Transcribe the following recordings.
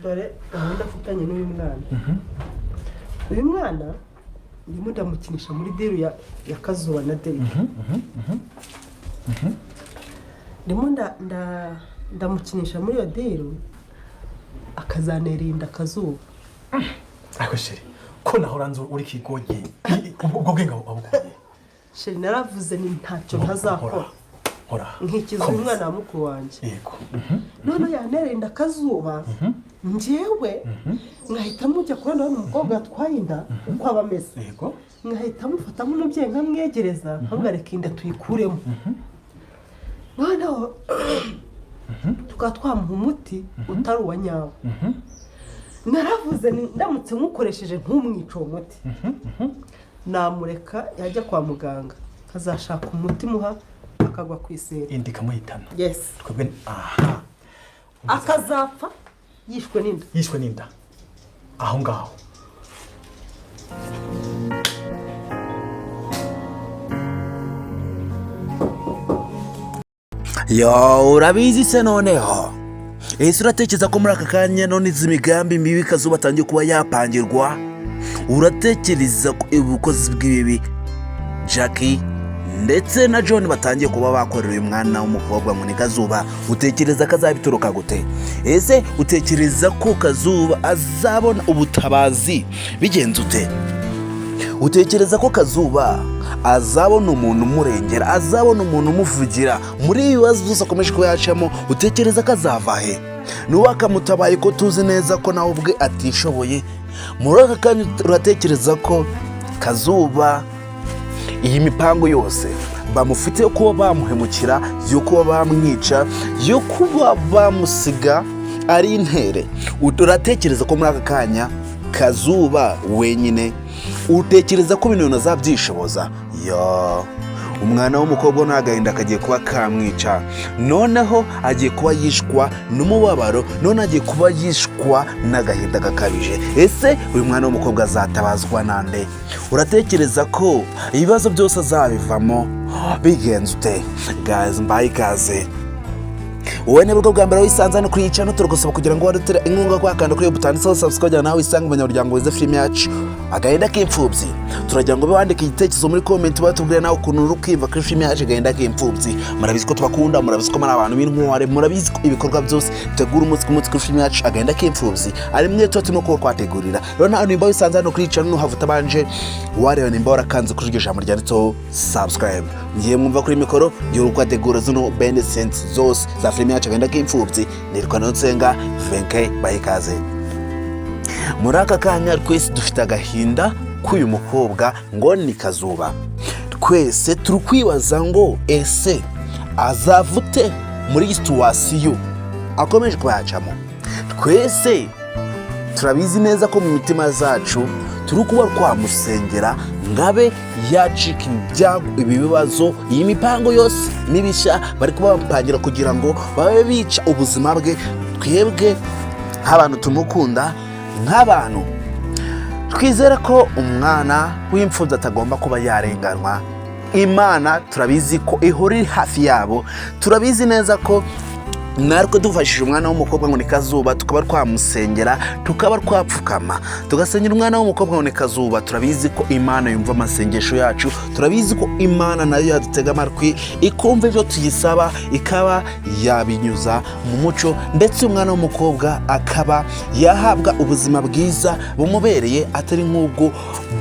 dore gahunda afitanye n'uyu mwana. Uyu mwana ndimo ndamukinisha muri deru ya Kazuba na Deli. Ndimo ndamukinisha muri iyo deru akazanerinda Kazuba. Ariko sheri ko nahoranze uri kigoye ubwo bwenga abukuye. Sheri naravuze ni ntacyo ntazakora. Hora. Nkikiza umwana wa mukuru wanjye. Yego. None yanerinda Kazuba. Njyewe nkahita mujya kubona umukobwa atwaye inda uko abameze. Yego. Nkahita mufata nk'umubyeyi nkamwegereza nkamugareka inda tuyikuremo. Noneho tukatwamuha umuti utari uwa nyawo. Naravuze ndamutse nkukoresheje ntumwica uwo muti. Namureka yajya kwa muganga kazashaka umuti muha akagwa kwisera. Indi kamuhitana. Yes. Twebwe aha. Akazapfa yishwe n'inda. Yishwe n'inda. Aho ngaho. Yo urabizi se noneho ese uratekereza ko muri aka kanya none izi migambi mibi Kazuba atangiye kuba yapangirwa? Uratekereza ko ubukozi bw'ibibi Jackie ndetse na John batangiye kuba bakorera uyu mwana w'umukobwa ngo ni Kazuba? Utekereza ko azabituruka gute? Ese utekereza ko Kazuba azabona ubutabazi bigenze ute? Utekereza ko Kazuba azabona umuntu umurengera, azabona umuntu umuvugira muri ibi bibazo byose akomeje kuba yacamo? Utekereza ko azava he? Nuwakamutabaye ko tuzi neza ko nawe ubwe atishoboye? Muri aka kanya uratekereza ko Kazuba iyi mipango yose bamufite yo kuba bamuhemukira, yo kuba bamwica, yo kuba bamusiga ari intere? Uratekereza ko muri aka kanya Kazuba wenyine utekereza ko ibintu azabyishoboza? Yo umwana w'umukobwa n'agahinda kagiye kuba kamwica, noneho agiye kuba yishwa n'umubabaro, none agiye kuba yishwa n'agahinda gakabije. Ese uyu mwana w'umukobwa azatabazwa nande? Uratekereza ko ibibazo byose azabivamo bigenze ute? Guys, mbaye ikaze wowe niba ubwo bwa mbere wisanze hano kuri iyi channel turagusaba kugira ngo wadutere inkunga kwakanda kuri butanditseho subscribe nawe wisange abanyamuryango weze filime yacu Agahinda k'imfubyi. Turagira ngo wandike igitekerezo muri comment batubwire nawe ukuntu uri kwimva kuri filime yacu Agahinda k'imfubyi. Murabizi ko tubakunda, murabizi ko muri abantu b'intware, murabizi ko ibikorwa byose bitegura umunsi ku munsi kuri filime yacu Agahinda k'imfubyi ari mwe turimo ko kwategurira. Rero nawe nimba wisanze hano kuri iyi channel havuta banje wareba nimba warakanze kuri iryo jambo ryanditseho subscribe. Ngiye mwumva kuri mikoro ngiye kwategura zino benesense zose za filime yacu Agahinda k'imfubyi. Nirwa Nsenga VENKEY bayikaze. Muri aka kanya twese dufite agahinda k'uyu mukobwa ngo ni Kazuba. Twese turi kwibaza ngo ese azavute muri situwasiyo akomeje kuyacamo? Twese turabizi neza ko mu mitima zacu turi kuba twamusengera ngabe yacika ibi bibazo, iyi mipango yose mibishya bari kuba bapangira kugira ngo babe bica ubuzima bwe. Twebwe nk'abantu tumukunda, nk'abantu twizera ko umwana w'imfubyi atagomba kuba yarenganwa. Imana turabizi ko ihora iri hafi yabo, turabizi neza ko narwo dufashije umwana w'umukobwa ngo ni Kazuba tukaba twamusengera, tukaba twapfukama tugasengera umwana w'umukobwa ngo ni Kazuba. Turabizi ko Imana yumva amasengesho yacu, turabizi ko Imana nayo yadutega amatwi ikumva ibyo tuyisaba, ikaba yabinyuza mu muco, ndetse umwana w'umukobwa akaba yahabwa ubuzima bwiza bumubereye, atari nk'ubwo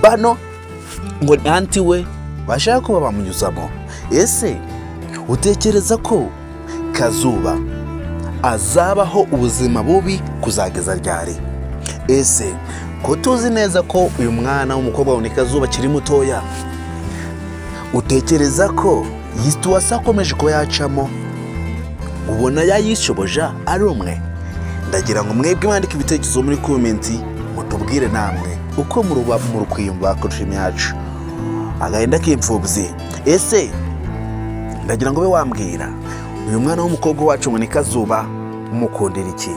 bano ngo anti we bashaka kuba bamunyuzamo. Ese utekereza ko Kazuba azabaho ubuzima bubi kuzageza ryari? Ese ko tuzi neza ko uyu mwana w'umukobwa wa Kazuba kiri mutoya, utekereza ko yituwasa akomeje ko yacamo ubona yayishoboja ari umwe? Ndagira ngo mwebwe mwandike ibitekerezo muri comment mutubwire namwe uko muruba mu kwiyumva kuri filime yacu Agahinda k'imfubyi. Ese ndagira ngo be wambwira uyu mwana w'umukobwa wacu ngo ni Kazuba umukundira iki?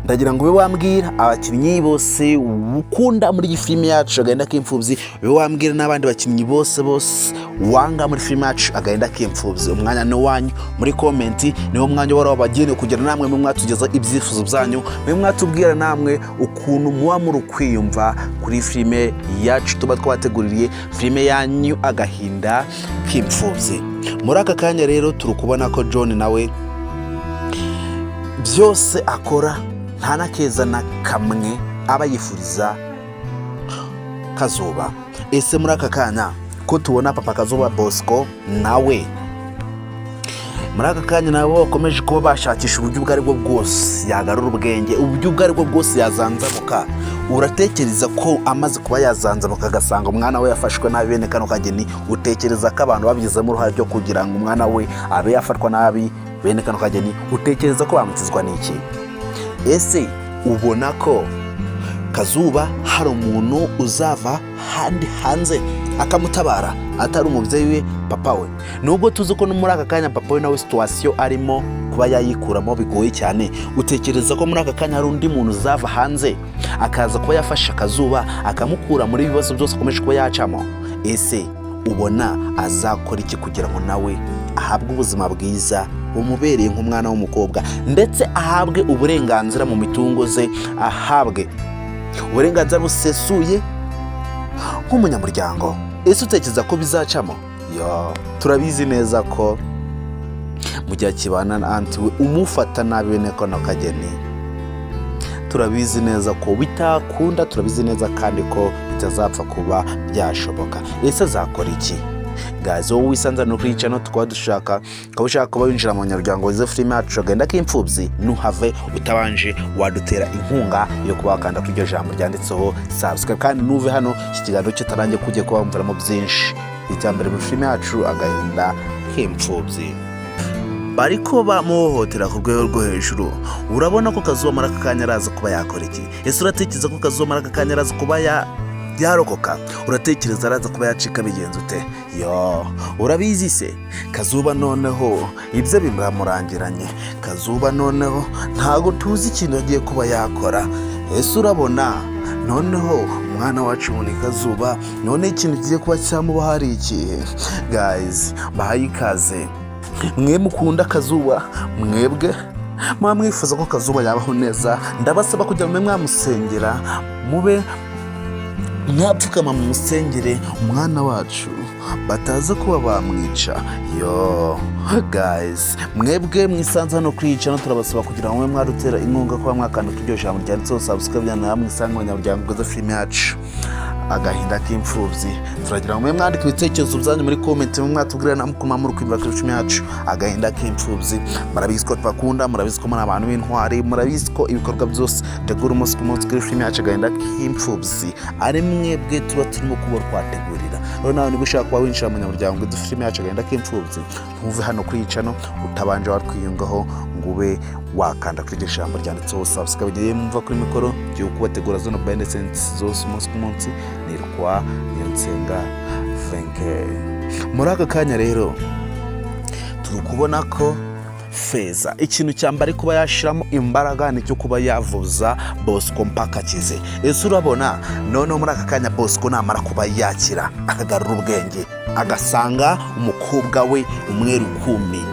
ndagira ngo ube wambwira abakinnyi bose ukunda muri iyi filime yacu Agahinda k'imfubyi, ube wambwira n'abandi bakinnyi bose wanga muri filime yacu Agahinda k'imfubyi. Umwanya ni wanyu muri komenti, niwo mwanya wari wabagenewe kugira namwe mwe mwatugeza ibyifuzo byanyu, mwe mwatubwira namwe ukuntu muba muri kwiyumva kuri filime yacu tuba twateguriye, filime yanyu Agahinda k'imfubyi. Muri aka kanya rero turi kubona ko John nawe byose akora nta na keza na kamwe aba yifuriza Kazuba. Ese muri aka kanya ko tubona papa Kazuba Bosco nawe muri aka kanya nabo bakomeje kuba bashakisha uburyo ubwo aribwo bwose yagarura ubwenge, uburyo ubwo aribwo bwose yazanzamuka, uratekereza ko amaze kuba yazanzamuka agasanga umwana we yafashwe nabi bene kano kageni, utekereza ko abantu babigizemo uruhare ryo kugira ngo umwana we abe yafatwa nabi bene kano kageni, utekereza ko bamukizwa n'iki? Ese ubona ko Kazuba hari umuntu uzava hanze akamutabara atari umubyeyi we papa we? Nubwo tuzi ko no muri aka kanya papa we nawe situation arimo kuba yayikuramo bigoye cyane, utekereza ko muri aka kanya hari undi muntu uzava hanze akaza kuba yafasha Kazuba akamukura muri ibibazo byose akomeje kuba yacamo? Ese ubona azakora iki kugira ngo nawe ahabwe ubuzima bwiza bumubereye nk'umwana w'umukobwa, ndetse ahabwe uburenganzira mu mitungo ze, ahabwe uburenganzira busesuye nk'umunyamuryango? Ese utekereza ko bizacamo? Turabizi neza ko mu gihe kibana na anti we umufata nabi bene kano kageni, turabizi neza ko bitakunda, turabizi neza kandi ko bitazapfa kuba byashoboka. Ese azakora iki? Guys, wowe wisanzana kuri channel tukaba dushaka kuba winjira mu nyaryango wize filime yacu Agahinda k'imfubyi, ntuhave utabanje wadutera inkunga yo kuba wakanda kuri iryo jambo ryanditseho subscribe, kandi nuve hano iki kiganiro kitarangiye kujye kuba wumviramo byinshi icyambere muri filime yacu Agahinda k'imfubyi. Bariko bamuhohotera ku rwego rwo hejuru. Urabona ko Kazuba muri aka kanya araza kuba yakora iki? Ese uratekereza ko Kazuba muri aka kanya araza kuba yarokoka? Uratekereza araza kuba yacika bigenze ute? Urabizi se Kazuba noneho ibye bimurangiranye. Kazuba noneho ntago tuzi ikintu agiye kuba yakora. Ese urabona noneho umwana wacu muri Kazuba none ikintu kigiye kuba cyamuba hari iki? Guys, bahaye ikaze mwe mukunda Kazuba, mwebwe mwifuza ko Kazuba yabaho neza, ndabasaba kugira ngo mwamusengera, mube mwapfukama mu musengere umwana wacu bataza kuba bamwica. Guys, mwebwe mwisanze hano kwica no turabasaba kugira ngo mwarutera inkunga kuba mwakanda k'iryo jambo ryanditseho subscribe yana namwe isanga abanyamuryango bwa filime yacu Agahinda k'imfubyi. Turagira ngo mwandike ibitekerezo byanyu muri comment, mwatubwira namukuma muri kwimba kuri filime yacu Agahinda k'imfubyi. Murabizi ko twakunda, murabizi ko muri abantu b'intwari, murabizi ko ibikorwa byose tegura umunsi ku munsi kuri filime yacu Agahinda k'imfubyi ari mwebwe tuba turimo kuba twategurira. Rero nawe niba ushaka kuba winjira mu nyamuryango bwa filime yacu Agahinda k'imfubyi, ntuve hano kuri channel utabanje watwiyungaho ngo ube wakanda kuri iryo jambo ryanditseho subscribe. Giye mumva kuri mikoro giye kubategura zone behind scenes zose umunsi ku munsi, nirwa Nsenga VENKEY. Muri aka kanya rero turi kubona ko Feza ikintu cyambari kuba yashiramo imbaraga nicyo kuba yavuza Bosco mpaka kize. Ese urabona noneho muri aka kanya Bosco namara kuba yakira akagarura ubwenge, agasanga umukobwa we umweru kumi,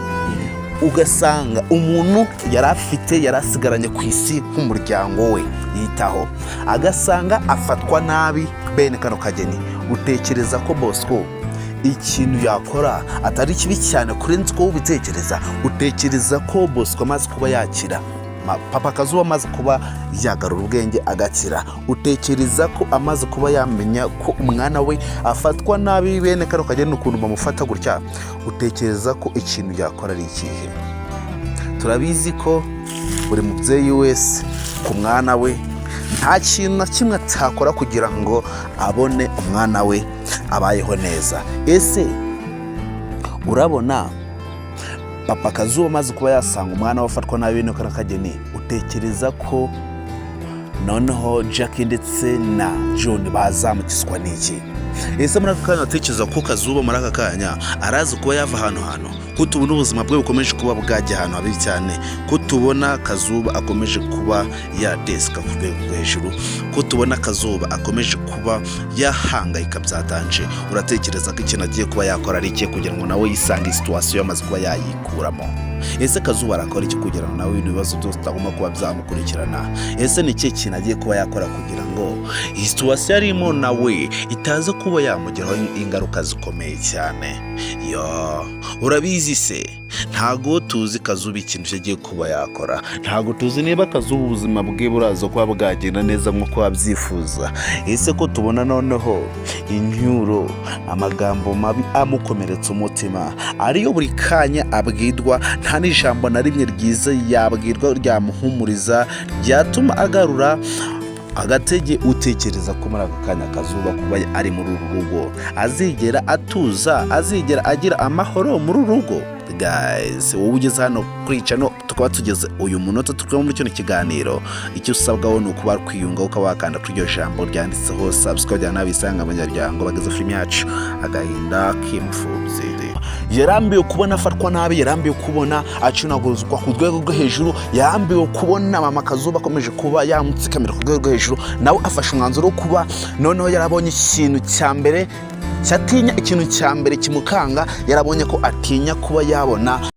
ugasanga umuntu yarafite yarasigaranye ku isi nk'umuryango we yitaho, agasanga afatwa nabi bene kano kageni, utekereza ko Bosco ikintu yakora atari kibi cyane kurenza uko ubitekereza? Utekereza ko Bosco amaze kuba yakira, papa Kazuba amaze kuba yagarura ubwenge agakira, utekereza ko amaze kuba yamenya ko umwana we afatwa nabi bene kano kageni ukuntu bamufata gutya, utekereza ko ikintu yakora ari ikihe? Turabizi ko buri mubyeyi wese ku mwana we nta kintu na kimwe atakora kugira ngo abone umwana we abayeho neza. Ese urabona papa Kazuba amaze kuba yasanga umwana wafatwa nabi bene kano kageni, utekereza ko noneho Jackie ndetse na John bazamukizwa n'iki? ese muri aka kanya atekereza ko Kazuba muri aka kanya arazi kuba yava ahantu ko tubona ubuzima bwe bukomeje kuba bwajya ahantu habi cyane, ko tubona Kazuba akomeje kuba yadeska ku rwego rwo hejuru, ko tubona Kazuba akomeje kuba yahangayika byatanje. Uratekereza ko ikintu agiye kuba yakora ari iki kugira ngo nawe yisange situation yamaze kuba yayikuramo? Ese Kazuba arakora iki kugira ngo nawe ibibazo byose utagomba kuba byamukurikirana? Ese ni iki kintu agiye kuba yakora kugira ngo iyi situation arimo nawe itaza kuba yamugeraho ingaruka zikomeye cyane? Urabizi se, ntago tuzi Kazuba ikintu agiye kuba yakora, ntago tuzi niba Kazuba ubuzima bwe buraza kuba bwagenda neza nk'uko abyifuza. Ese ko tubona noneho inyuro, amagambo mabi amukomeretsa umutima ariyo buri kanya abwirwa, nta n'ijambo na rimwe ryiza yabwirwa ryamuhumuriza ryatuma agarura agatege. Utekereza ko muri aka kanya Kazuba kuba ari muri uru rugo azigera atuza, azigera agira amahoro muri uru rugo? Guys, wowe ugeze hano kwica no tukaba tugeze uyu munota tukaba muri kino kiganiro, icyo usabwaho ni ukuba kwiyunga ukaba wakanda kuri iryo jambo ryanditseho subscribe ya nabisanga abanyaryango bageze film yacu Agahinda Kimfubyi. Yarambiwe kubona afatwa nabi, yarambiwe kubona acunaguzwa ku rwego rwo hejuru, yarambiwe kubona mama Kazuba akomeje kuba yamutsikamira ku rwego rwo hejuru. Nawe afashe umwanzuro wo kuba noneho yarabonye ikintu cya mbere cyatinya, ikintu cya mbere kimukanga, yarabonye ko atinya kuba yabona